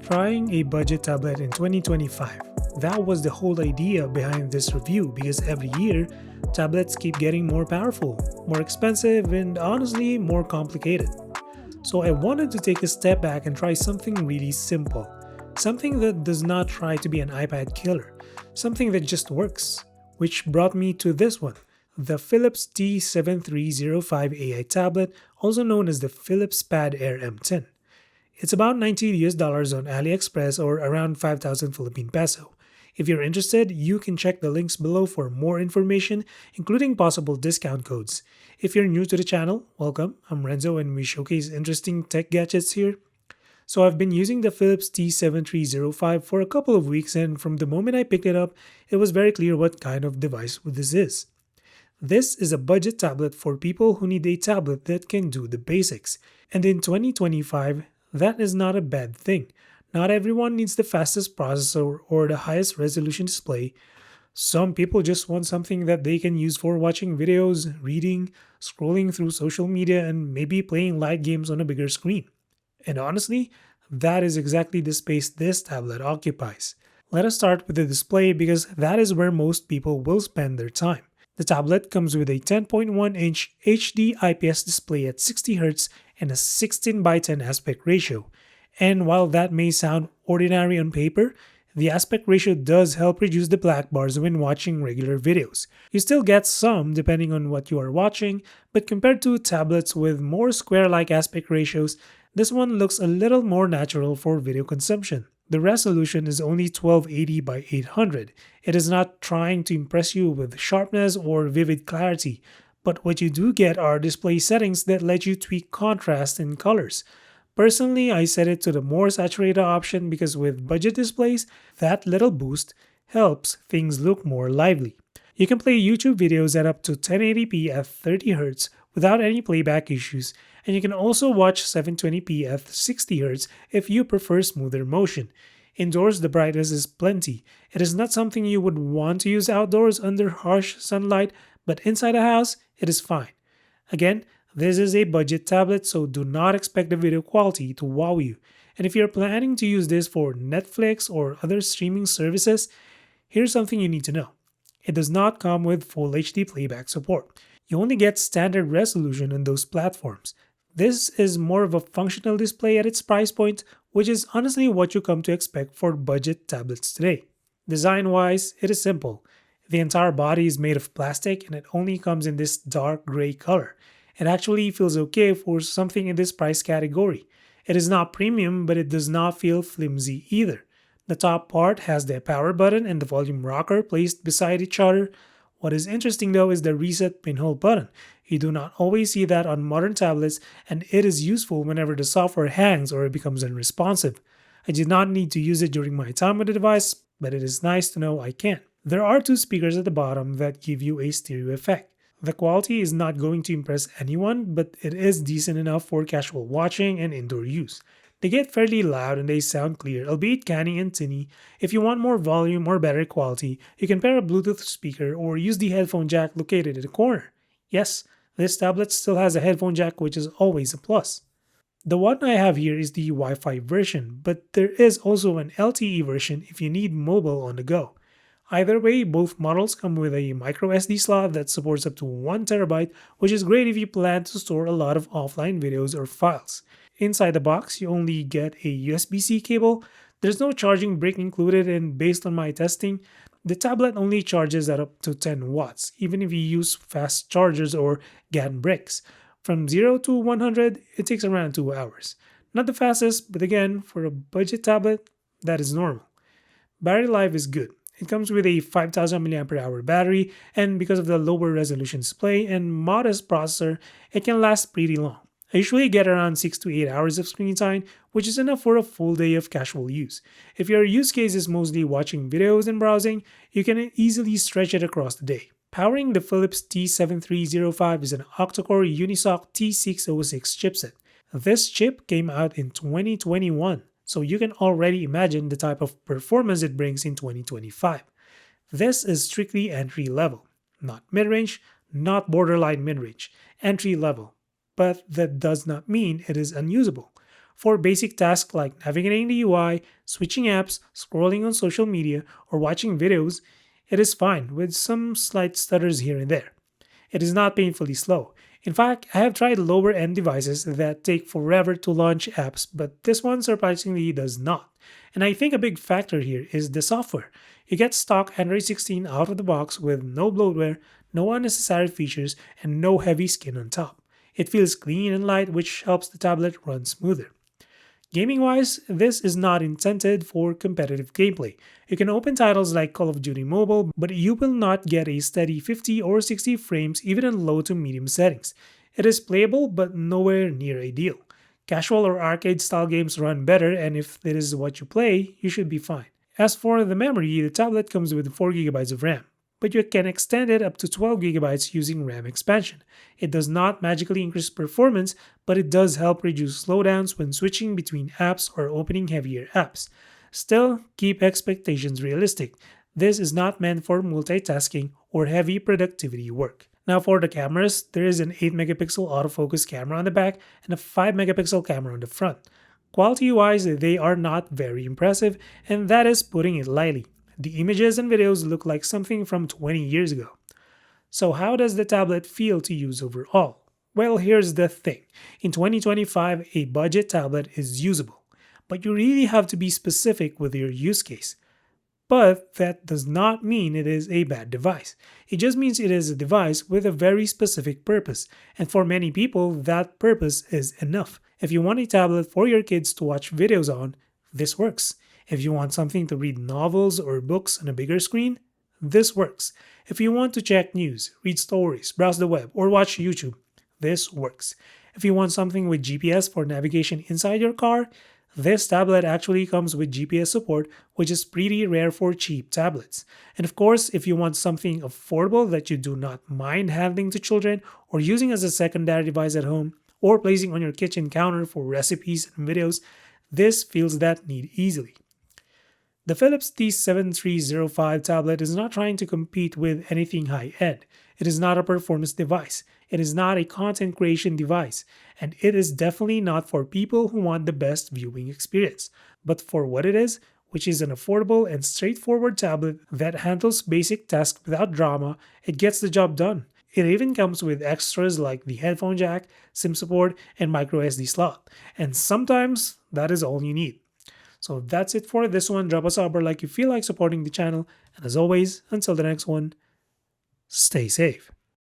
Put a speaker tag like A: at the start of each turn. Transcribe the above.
A: Trying a budget tablet in 2025. That was the whole idea behind this review because every year, tablets keep getting more powerful, more expensive, and honestly, more complicated. So I wanted to take a step back and try something really simple. Something that does not try to be an iPad killer. Something that just works. Which brought me to this one. The Philips T7305 AI tablet, also known as the Philips Pad Air M10. It's about $90 on AliExpress or around 5,000 Philippine peso. If you're interested, you can check the links below for more information, including possible discount codes. If you're new to the channel, welcome. I'm Renzo and we showcase interesting tech gadgets here. So I've been using the Philips T7305 for a couple of weeks, and from the moment I picked it up, it was very clear what kind of device this is. This is a budget tablet for people who need a tablet that can do the basics. And in 2025, that is not a bad thing. Not everyone needs the fastest processor or the highest resolution display. Some people just want something that they can use for watching videos, reading, scrolling through social media, and maybe playing light games on a bigger screen. And honestly, that is exactly the space this tablet occupies. Let us start with the display because that is where most people will spend their time. The tablet comes with a 10.1-inch HD IPS display at 60Hz and a 16:10 aspect ratio. And while that may sound ordinary on paper, the aspect ratio does help reduce the black bars when watching regular videos. You still get some depending on what you are watching, but compared to tablets with more square-like aspect ratios, this one looks a little more natural for video consumption. The resolution is only 1280 by 800. It is not trying to impress you with sharpness or vivid clarity, but what you do get are display settings that let you tweak contrast and colors. Personally, I set it to the more saturated option because with budget displays, that little boost helps things look more lively. You can play YouTube videos at up to 1080p at 30Hz without any playback issues, and you can also watch 720p at 60Hz if you prefer smoother motion. Indoors, the brightness is plenty. It is not something you would want to use outdoors under harsh sunlight, but inside a house, it is fine. Again, this is a budget tablet, so do not expect the video quality to wow you. And if you're planning to use this for Netflix or other streaming services, here's something you need to know. It does not come with full HD playback support. You only get standard resolution on those platforms. This is more of a functional display at its price point, which is honestly what you come to expect for budget tablets today. Design-wise, it is simple. The entire body is made of plastic and it only comes in this dark gray color. It actually feels okay for something in this price category. It is not premium, but it does not feel flimsy either. The top part has the power button and the volume rocker placed beside each other. What is interesting though is the reset pinhole button. You do not always see that on modern tablets, and it is useful whenever the software hangs or it becomes unresponsive. I did not need to use it during my time with the device, but it is nice to know I can. There are two speakers at the bottom that give you a stereo effect. The quality is not going to impress anyone, but it is decent enough for casual watching and indoor use. They get fairly loud and they sound clear, albeit canny and tinny. If you want more volume or better quality, you can pair a Bluetooth speaker or use the headphone jack located in the corner. Yes, this tablet still has a headphone jack, which is always a plus. The one I have here is the Wi-Fi version, but there is also an LTE version if you need mobile on the go. Either way, both models come with a microSD slot that supports up to 1TB, which is great if you plan to store a lot of offline videos or files. Inside the box, you only get a USB-C cable. There's no charging brick included, and based on my testing, the tablet only charges at up to 10 watts, even if you use fast chargers or GAN bricks. From 0 to 100, it takes around 2 hours. Not the fastest, but again, for a budget tablet, that is normal. Battery life is good. It comes with a 5000 mAh battery, and because of the lower resolution display and modest processor, it can last pretty long. I usually get around 6 to 8 hours of screen time, which is enough for a full day of casual use. If your use case is mostly watching videos and browsing, you can easily stretch it across the day. Powering the Philips T7305 is an octa-core Unisoc T606 chipset. This chip came out in 2021. So you can already imagine the type of performance it brings in 2025. This is strictly entry level, not mid-range, not borderline mid-range, entry level. But that does not mean it is unusable. For basic tasks like navigating the UI, switching apps, scrolling on social media, or watching videos, it is fine with some slight stutters here and there. It is not painfully slow. In fact, I have tried lower end devices that take forever to launch apps, but this one surprisingly does not. And I think a big factor here is the software. You get stock Android 16 out of the box with no bloatware, no unnecessary features, and no heavy skin on top. It feels clean and light, which helps the tablet run smoother. Gaming wise, this is not intended for competitive gameplay. You can open titles like Call of Duty Mobile, but you will not get a steady 50 or 60 frames even in low to medium settings. It is playable, but nowhere near ideal. Casual or arcade style games run better, and if it is what you play, you should be fine. As for the memory, the tablet comes with 4GB of RAM, but you can extend it up to 12GB using RAM expansion. It does not magically increase performance, but it does help reduce slowdowns when switching between apps or opening heavier apps. Still, keep expectations realistic. This is not meant for multitasking or heavy productivity work. Now for the cameras, there is an 8-megapixel autofocus camera on the back and a 5-megapixel camera on the front. Quality-wise, they are not very impressive, and that is putting it lightly. The images and videos look like something from 20 years ago. So how does the tablet feel to use overall? Well, here's the thing. In 2025, a budget tablet is usable, but you really have to be specific with your use case. But that does not mean it is a bad device. It just means it is a device with a very specific purpose, and for many people, that purpose is enough. If you want a tablet for your kids to watch videos on, this works. If you want something to read novels or books on a bigger screen, this works. If you want to check news, read stories, browse the web, or watch YouTube, this works. If you want something with GPS for navigation inside your car, this tablet actually comes with GPS support, which is pretty rare for cheap tablets. And of course, if you want something affordable that you do not mind handling to children or using as a secondary device at home or placing on your kitchen counter for recipes and videos, this fills that need easily. The Philips T7305 tablet is not trying to compete with anything high-end. It is not a performance device. It is not a content creation device. And it is definitely not for people who want the best viewing experience. But for what it is, which is an affordable and straightforward tablet that handles basic tasks without drama, it gets the job done. It even comes with extras like the headphone jack, SIM support, and microSD slot. And sometimes that is all you need. So that's it for this one. Drop a sub or like you feel like supporting the channel. And as always, until the next one, stay safe.